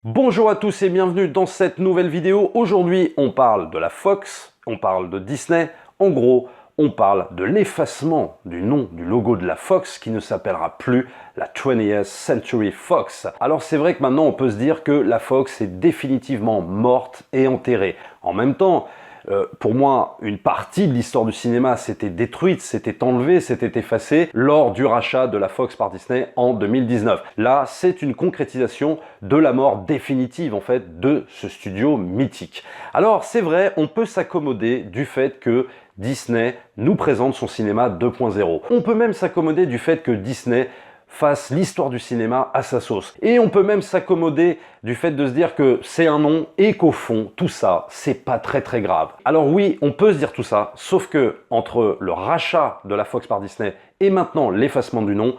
Bonjour à tous et bienvenue dans cette nouvelle vidéo. Aujourd'hui, on parle de la Fox, on parle de Disney. En gros, on parle de l'effacement du nom du logo de la Fox qui ne s'appellera plus la 20th Century Fox. Alors c'est vrai que maintenant on peut se dire que la Fox est définitivement morte et enterrée. En même temps, pour moi, une partie de l'histoire du cinéma s'était détruite, s'était enlevée, s'était effacée lors du rachat de la Fox par Disney en 2019. Là, c'est une concrétisation de la mort définitive, en fait, de ce studio mythique. Alors, c'est vrai, on peut s'accommoder du fait que Disney nous présente son cinéma 2.0. On peut même s'accommoder du fait que Disney fasse l'histoire du cinéma à sa sauce. Et on peut même s'accommoder du fait de se dire que c'est un nom et qu'au fond, tout ça, c'est pas très grave. Alors oui, on peut se dire tout ça, sauf que entre le rachat de la Fox par Disney et maintenant l'effacement du nom,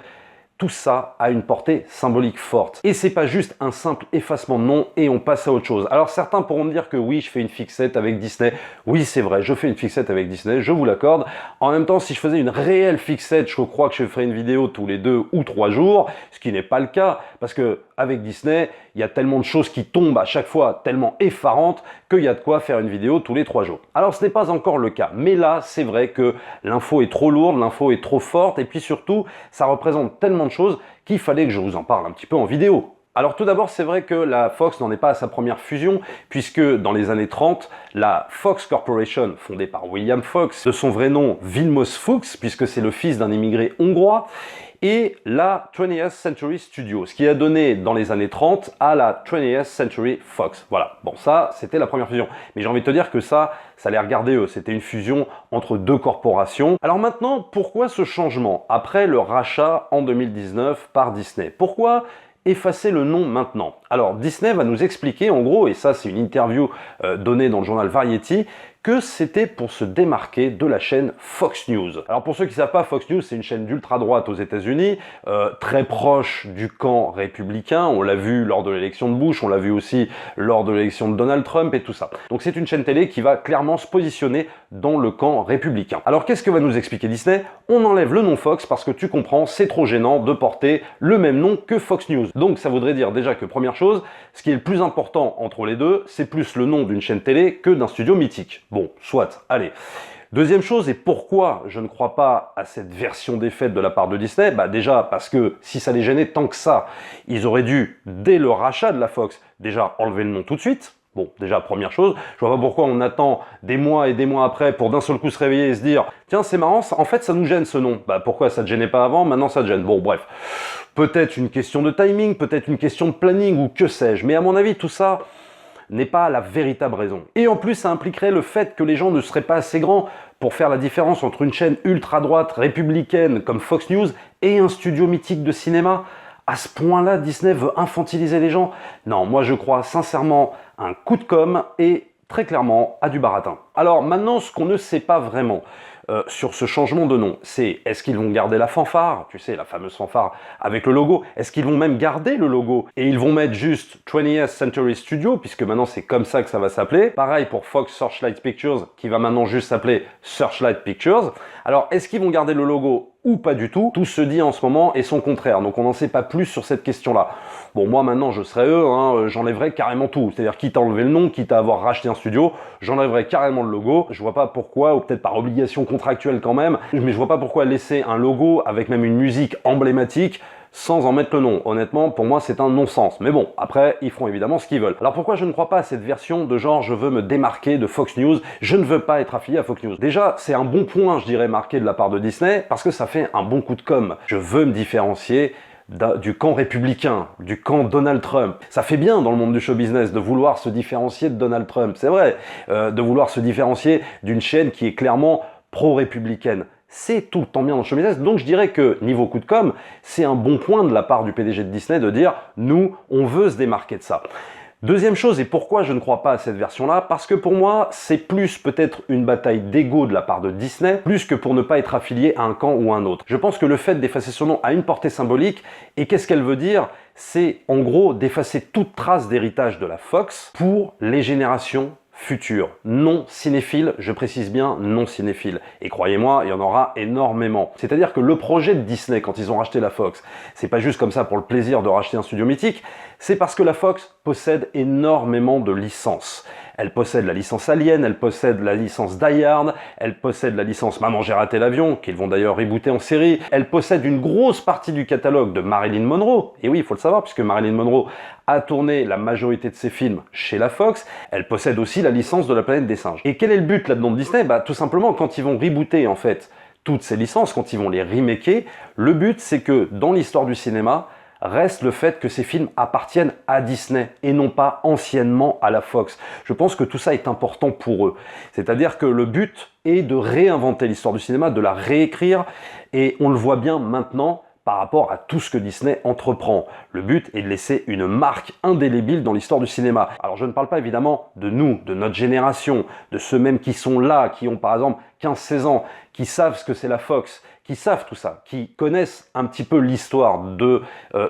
tout ça a une portée symbolique forte. Et c'est pas juste un simple effacement de nom et on passe à autre chose. Alors certains pourront me dire que oui, je fais une fixette avec Disney. Oui, c'est vrai, je fais une fixette avec Disney, je vous l'accorde. En même temps, si je faisais une réelle fixette, je crois que je ferais une vidéo tous les 2 ou 3 jours, ce qui n'est pas le cas, parce que avec Disney, il y a tellement de choses qui tombent à chaque fois, tellement effarantes, qu'il y a de quoi faire une vidéo tous les 3 jours. Alors ce n'est pas encore le cas, mais là, c'est vrai que l'info est trop lourde, l'info est trop forte, et puis surtout, ça représente tellement de choses qu'il fallait que je vous en parle un petit peu en vidéo. Alors tout d'abord, c'est vrai que la Fox n'en est pas à sa première fusion, puisque dans les années 30, la Fox Corporation, fondée par William Fox, de son vrai nom Vilmos Fuchs, puisque c'est le fils d'un immigré hongrois, et la 20th Century Studios, ce qui a donné dans les années 30 à la 20th Century Fox. Voilà, bon ça, c'était la première fusion. Mais j'ai envie de te dire que ça les regardait eux, c'était une fusion entre deux corporations. Alors maintenant, pourquoi ce changement après le rachat en 2019 par Disney? Pourquoi effacer le nom maintenant? Alors Disney va nous expliquer en gros, et ça c'est une interview donnée dans le journal Variety, que c'était pour se démarquer de la chaîne Fox News. Alors pour ceux qui ne savent pas, Fox News c'est une chaîne d'ultra-droite aux États-Unis, très proche du camp républicain, on l'a vu lors de l'élection de Bush, on l'a vu aussi lors de l'élection de Donald Trump et tout ça. Donc c'est une chaîne télé qui va clairement se positionner dans le camp républicain. Alors qu'est-ce que va nous expliquer Disney? On enlève le nom Fox parce que tu comprends, c'est trop gênant de porter le même nom que Fox News. Donc ça voudrait dire déjà que première chose, ce qui est le plus important entre les deux, c'est plus le nom d'une chaîne télé que d'un studio mythique. Bon, soit, allez. Deuxième chose, et pourquoi je ne crois pas à cette version des faits de la part de Disney? Bah déjà parce que si ça les gênait tant que ça, ils auraient dû, dès le rachat de la Fox, déjà enlever le nom tout de suite. Bon, déjà, première chose, je vois pas pourquoi on attend des mois et des mois après pour d'un seul coup se réveiller et se dire « Tiens, c'est marrant, en fait, ça nous gêne ce nom. » Bah pourquoi ça te gênait pas avant, maintenant ça te gêne. Bon, bref. Peut-être une question de timing, peut-être une question de planning ou que sais-je. Mais à mon avis, tout ça n'est pas la véritable raison. Et en plus, ça impliquerait le fait que les gens ne seraient pas assez grands pour faire la différence entre une chaîne ultra-droite républicaine comme Fox News et un studio mythique de cinéma. À ce point-là, Disney veut infantiliser les gens? Non, moi je crois sincèrement à un coup de com' et très clairement à du baratin. Alors maintenant, ce qu'on ne sait pas vraiment sur ce changement de nom, c'est est-ce qu'ils vont garder la fanfare, tu sais, la fameuse fanfare avec le logo? Est-ce qu'ils vont même garder le logo? Et ils vont mettre juste 20th Century Studio, puisque maintenant c'est comme ça que ça va s'appeler. Pareil pour Fox Searchlight Pictures, qui va maintenant juste s'appeler Searchlight Pictures. Alors, est-ce qu'ils vont garder le logo ou pas du tout? Tout se dit en ce moment et son contraire, donc on n'en sait pas plus sur cette question-là. Bon, moi maintenant je serais eux, hein, j'enlèverais carrément tout, c'est-à-dire quitte à enlever le nom, quitte à avoir racheté un studio, j'enlèverais carrément le logo. Je vois pas pourquoi, ou peut-être par obligation contractuelle quand même, mais je vois pas pourquoi laisser un logo avec même une musique emblématique sans en mettre le nom. Honnêtement, pour moi, c'est un non-sens. Mais bon, après, ils feront évidemment ce qu'ils veulent. Alors pourquoi je ne crois pas à cette version de genre je veux me démarquer de Fox News, je ne veux pas être affilié à Fox News? Déjà, c'est un bon point, je dirais, marqué de la part de Disney, parce que ça fait un bon coup de com'. Je veux me différencier du camp républicain, du camp Donald Trump. Ça fait bien dans le monde du show business de vouloir se différencier de Donald Trump, c'est vrai, de vouloir se différencier d'une chaîne qui est clairement pro-républicaine. C'est tout le temps bien dans le show business, donc je dirais que niveau coup de com', c'est un bon point de la part du PDG de Disney de dire « nous, on veut se démarquer de ça ». Deuxième chose, et pourquoi je ne crois pas à cette version-là? Parce que pour moi, c'est plus peut-être une bataille d'ego de la part de Disney, plus que pour ne pas être affilié à un camp ou à un autre. Je pense que le fait d'effacer son nom a une portée symbolique, et qu'est-ce qu'elle veut dire? C'est en gros d'effacer toute trace d'héritage de la Fox pour les générations futur, non cinéphile, je précise bien non cinéphile. Et croyez-moi, il y en aura énormément. C'est-à-dire que le projet de Disney, quand ils ont racheté la Fox, c'est pas juste comme ça pour le plaisir de racheter un studio mythique, C'est parce que la Fox possède énormément de licences. Elle possède la licence Alien, elle possède la licence Die Hard, elle possède la licence Maman j'ai raté l'avion, qu'ils vont d'ailleurs rebooter en série, elle possède une grosse partie du catalogue de Marilyn Monroe, et oui, il faut le savoir, puisque Marilyn Monroe a tourné la majorité de ses films chez la Fox, elle possède aussi la licence de La Planète des Singes. Et quel est le but là-dedans de Disney? Tout simplement, quand ils vont rebooter en fait toutes ces licences, quand ils vont les remaker, le but c'est que dans l'histoire du cinéma, reste le fait que ces films appartiennent à Disney et non pas anciennement à la Fox. Je pense que tout ça est important pour eux. C'est-à-dire que le but est de réinventer l'histoire du cinéma, de la réécrire, et on le voit bien maintenant par rapport à tout ce que Disney entreprend. Le but est de laisser une marque indélébile dans l'histoire du cinéma. Alors je ne parle pas évidemment de nous, de notre génération, de ceux mêmes qui sont là, qui ont par exemple 15-16 ans, qui savent ce que c'est la Fox, qui savent tout ça, qui connaissent un petit peu l'histoire de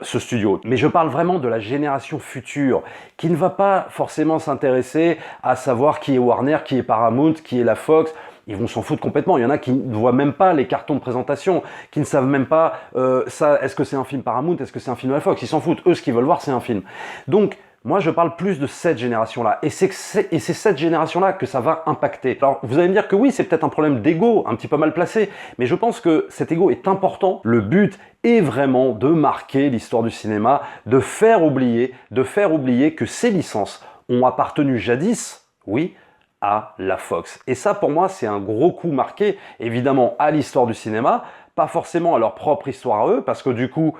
ce studio. Mais je parle vraiment de la génération future, qui ne va pas forcément s'intéresser à savoir qui est Warner, qui est Paramount, qui est la Fox. Ils vont s'en foutre complètement. Il y en a qui ne voient même pas les cartons de présentation, qui ne savent même pas est-ce que c'est un film Paramount, est-ce que c'est un film de la Fox. Ils s'en foutent. Eux, ce qu'ils veulent voir, c'est un film. Donc, moi, je parle plus de cette génération-là. Et c'est cette génération-là que ça va impacter. Alors, vous allez me dire que oui, c'est peut-être un problème d'ego, un petit peu mal placé, mais je pense que cet ego est important. Le but est vraiment de marquer l'histoire du cinéma, de faire oublier que ces licences ont appartenu jadis, oui, à la Fox. Et ça, pour moi, c'est un gros coup marqué, évidemment, à l'histoire du cinéma, pas forcément à leur propre histoire à eux, parce que du coup,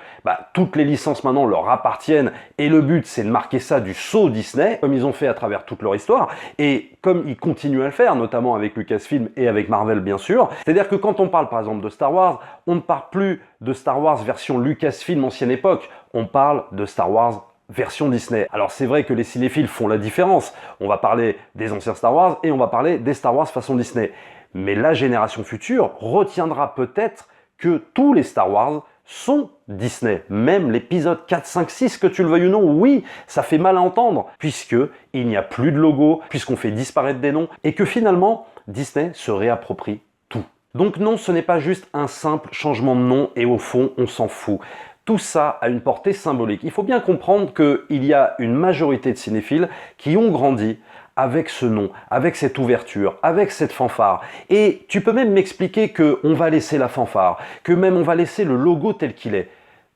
toutes les licences maintenant leur appartiennent, et le but, c'est de marquer ça du sceau Disney, comme ils ont fait à travers toute leur histoire, et comme ils continuent à le faire, notamment avec Lucasfilm et avec Marvel, bien sûr. C'est-à-dire que quand on parle, par exemple, de Star Wars, on ne parle plus de Star Wars version Lucasfilm ancienne époque, on parle de Star Wars version Disney. Alors c'est vrai que les cinéphiles font la différence. On va parler des anciens Star Wars et on va parler des Star Wars façon Disney. Mais la génération future retiendra peut-être que tous les Star Wars sont Disney. Même l'épisode 4, 5, 6, que tu le veuilles ou non, oui, ça fait mal à entendre, puisque il n'y a plus de logo, puisqu'on fait disparaître des noms, et que finalement, Disney se réapproprie tout. Donc non, ce n'est pas juste un simple changement de nom, et au fond, on s'en fout. Tout ça a une portée symbolique. Il faut bien comprendre qu'il y a une majorité de cinéphiles qui ont grandi avec ce nom, avec cette ouverture, avec cette fanfare. Et tu peux même m'expliquer qu'on va laisser la fanfare, que même on va laisser le logo tel qu'il est.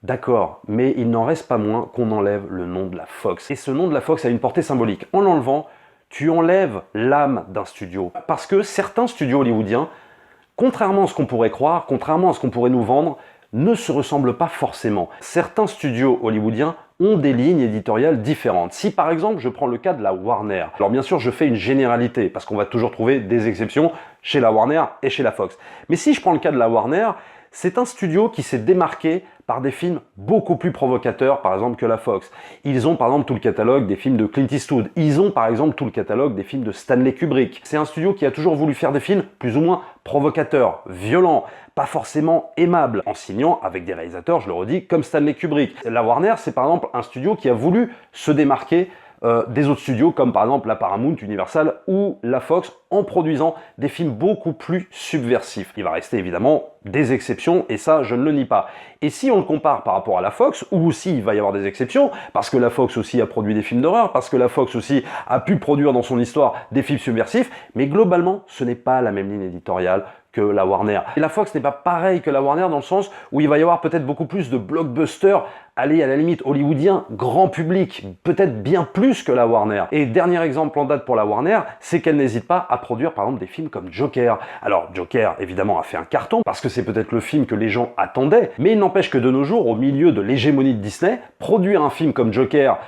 D'accord, mais il n'en reste pas moins qu'on enlève le nom de la Fox. Et ce nom de la Fox a une portée symbolique. En l'enlevant, tu enlèves l'âme d'un studio. Parce que certains studios hollywoodiens, contrairement à ce qu'on pourrait croire, contrairement à ce qu'on pourrait nous vendre, ne se ressemblent pas forcément. Certains studios hollywoodiens ont des lignes éditoriales différentes. Si par exemple je prends le cas de la Warner, alors bien sûr je fais une généralité parce qu'on va toujours trouver des exceptions chez la Warner et chez la Fox. Mais si je prends le cas de la Warner, c'est un studio qui s'est démarqué par des films beaucoup plus provocateurs, par exemple, que la Fox. Ils ont, par exemple, tout le catalogue des films de Clint Eastwood. Ils ont, par exemple, tout le catalogue des films de Stanley Kubrick. C'est un studio qui a toujours voulu faire des films plus ou moins provocateurs, violents, pas forcément aimables, en signant avec des réalisateurs, je le redis, comme Stanley Kubrick. La Warner, c'est par exemple un studio qui a voulu se démarquer des autres studios comme par exemple la Paramount, Universal ou la Fox en produisant des films beaucoup plus subversifs. Il va rester évidemment des exceptions et ça je ne le nie pas. Et si on le compare par rapport à la Fox, où aussi il va y avoir des exceptions, parce que la Fox aussi a produit des films d'horreur, parce que la Fox aussi a pu produire dans son histoire des films subversifs, mais globalement ce n'est pas la même ligne éditoriale que la Warner. Et la Fox n'est pas pareil que la Warner dans le sens où il va y avoir peut-être beaucoup plus de blockbusters, allez à la limite hollywoodien, grand public, peut-être bien plus que la Warner. Et dernier exemple en date pour la Warner, c'est qu'elle n'hésite pas à produire par exemple des films comme Joker. Alors Joker évidemment a fait un carton parce que c'est peut-être le film que les gens attendaient, mais il n'empêche que de nos jours, au milieu de l'hégémonie de Disney, produire un film comme Joker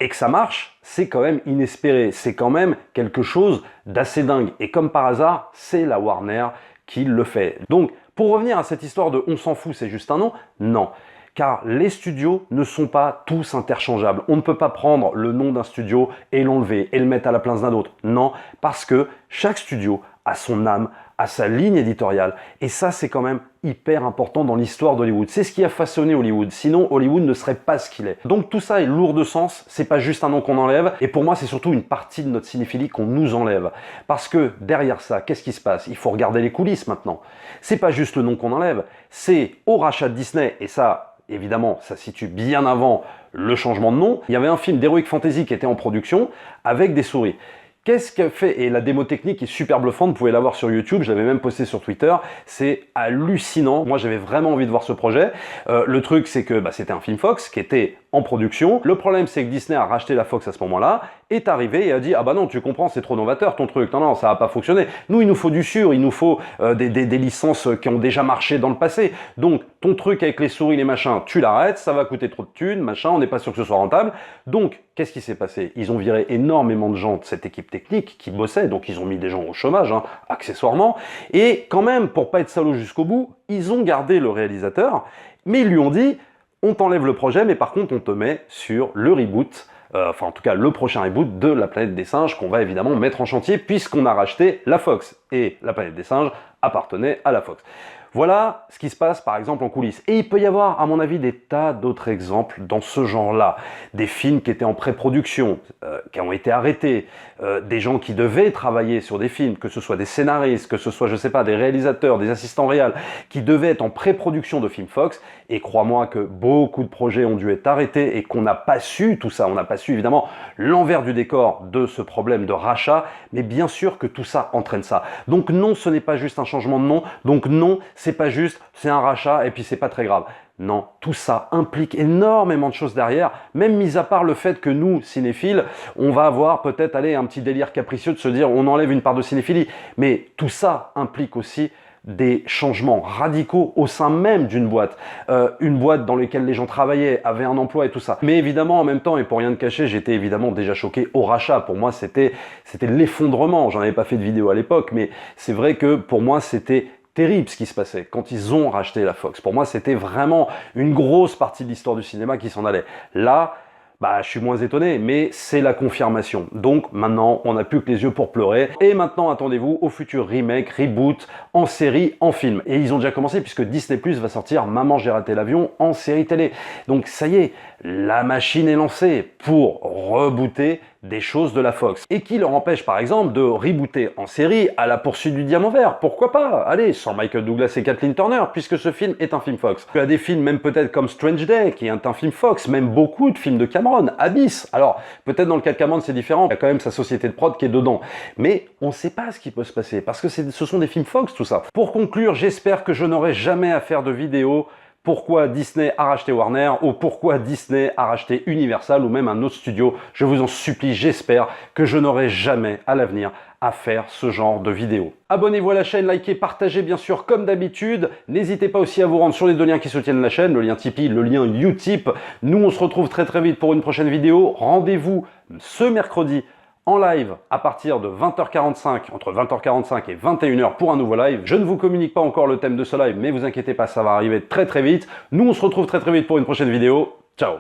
et que ça marche, c'est quand même inespéré, c'est quand même quelque chose d'assez dingue. Et comme par hasard, c'est la Warner qui le fait. Donc, pour revenir à cette histoire de « on s'en fout, c'est juste un nom », non. Car les studios ne sont pas tous interchangeables. On ne peut pas prendre le nom d'un studio et l'enlever et le mettre à la place d'un autre. Non, parce que chaque studio a son âme, a sa ligne éditoriale. Et ça, c'est quand même hyper important dans l'histoire d'Hollywood. C'est ce qui a façonné Hollywood. Sinon, Hollywood ne serait pas ce qu'il est. Donc tout ça est lourd de sens. C'est pas juste un nom qu'on enlève. Et pour moi, c'est surtout une partie de notre cinéphilie qu'on nous enlève. Parce que derrière ça, qu'est-ce qui se passe? Il faut regarder les coulisses maintenant. C'est pas juste le nom qu'on enlève. C'est au rachat de Disney, et ça, évidemment, ça situe bien avant le changement de nom. Il y avait un film d'Heroic Fantasy qui était en production avec des souris. Qu'est-ce qu'a fait? Et la démo technique est super bluffante, vous pouvez la voir sur YouTube, je l'avais même posté sur Twitter, c'est hallucinant. Moi j'avais vraiment envie de voir ce projet. Le truc c'est que c'était un film Fox qui était en production. Le problème c'est que Disney a racheté la Fox à ce moment-là, est arrivé et a dit « Ah bah non, tu comprends, c'est trop novateur ton truc, non, ça va pas fonctionner. Nous, il nous faut du sûr, il nous faut des licences qui ont déjà marché dans le passé. Donc, ton truc avec les souris, les machins, tu l'arrêtes, ça va coûter trop de thunes, machin, on n'est pas sûr que ce soit rentable. » Donc, qu'est-ce qui s'est passé? Ils ont viré énormément de gens de cette équipe technique qui bossait, donc ils ont mis des gens au chômage, accessoirement. Et quand même, pour pas être salaud jusqu'au bout, ils ont gardé le réalisateur, mais ils lui ont dit « On t'enlève le projet, mais par contre, on te met sur le reboot. » Enfin en tout cas le prochain reboot de La Planète des Singes qu'on va évidemment mettre en chantier puisqu'on a racheté la Fox et La Planète des Singes appartenait à la Fox. Voilà ce qui se passe par exemple en coulisses. Et il peut y avoir à mon avis des tas d'autres exemples dans ce genre-là. Des films qui étaient en pré-production, qui ont été arrêtés, des gens qui devaient travailler sur des films, que ce soit des scénaristes, que ce soit je sais pas des réalisateurs, des assistants réals, qui devaient être en pré-production de films Fox. Et crois-moi que beaucoup de projets ont dû être arrêtés et qu'on n'a pas su tout ça. On n'a pas su évidemment l'envers du décor de ce problème de rachat, mais bien sûr que tout ça entraîne ça. Donc non, ce n'est pas juste un changement de nom. Donc non, c'est pas juste, c'est un rachat et puis c'est pas très grave. Non, tout ça implique énormément de choses derrière, même mis à part le fait que nous, cinéphiles, on va avoir peut-être un petit délire capricieux de se dire on enlève une part de cinéphilie. Mais tout ça implique aussi des changements radicaux au sein même d'une boîte. Une boîte dans laquelle les gens travaillaient, avaient un emploi et tout ça. Mais évidemment, en même temps, et pour rien de cacher, j'étais évidemment déjà choqué au rachat. Pour moi, c'était l'effondrement. J'en avais pas fait de vidéo à l'époque, mais c'est vrai que pour moi, c'était terrible ce qui se passait quand ils ont racheté la Fox. Pour moi, c'était vraiment une grosse partie de l'histoire du cinéma qui s'en allait. Là, je suis moins étonné, mais c'est la confirmation. Donc maintenant, on n'a plus que les yeux pour pleurer. Et maintenant, attendez-vous au futur remake, reboot, en série, en film. Et ils ont déjà commencé puisque Disney+ va sortir Maman, j'ai raté l'avion en série télé. Donc ça y est, la machine est lancée pour rebooter des choses de la Fox. Et qui leur empêche par exemple de rebooter en série À la poursuite du diamant vert. Pourquoi pas? Allez, sans Michael Douglas et Kathleen Turner, puisque ce film est un film Fox. Tu as des films même peut-être comme Strange Day, qui est un film Fox, même beaucoup de films de Cameron, Abyss. Alors, peut-être dans le cas de Cameron c'est différent, il y a quand même sa société de prod qui est dedans. Mais on ne sait pas ce qui peut se passer, parce que ce sont des films Fox tout ça. Pour conclure, j'espère que je n'aurai jamais à faire de vidéo pourquoi Disney a racheté Warner ou pourquoi Disney a racheté Universal ou même un autre studio. Je vous en supplie, j'espère que je n'aurai jamais à l'avenir à faire ce genre de vidéo. Abonnez-vous à la chaîne, likez, partagez bien sûr comme d'habitude. N'hésitez pas aussi à vous rendre sur les deux liens qui soutiennent la chaîne, le lien Tipeee, le lien Utip. Nous on se retrouve très vite pour une prochaine vidéo. Rendez-vous ce mercredi en live à partir de 20h45, entre 20h45 et 21h pour un nouveau live. Je ne vous communique pas encore le thème de ce live, mais vous inquiétez pas, ça va arriver très vite. Nous, on se retrouve très vite pour une prochaine vidéo. Ciao!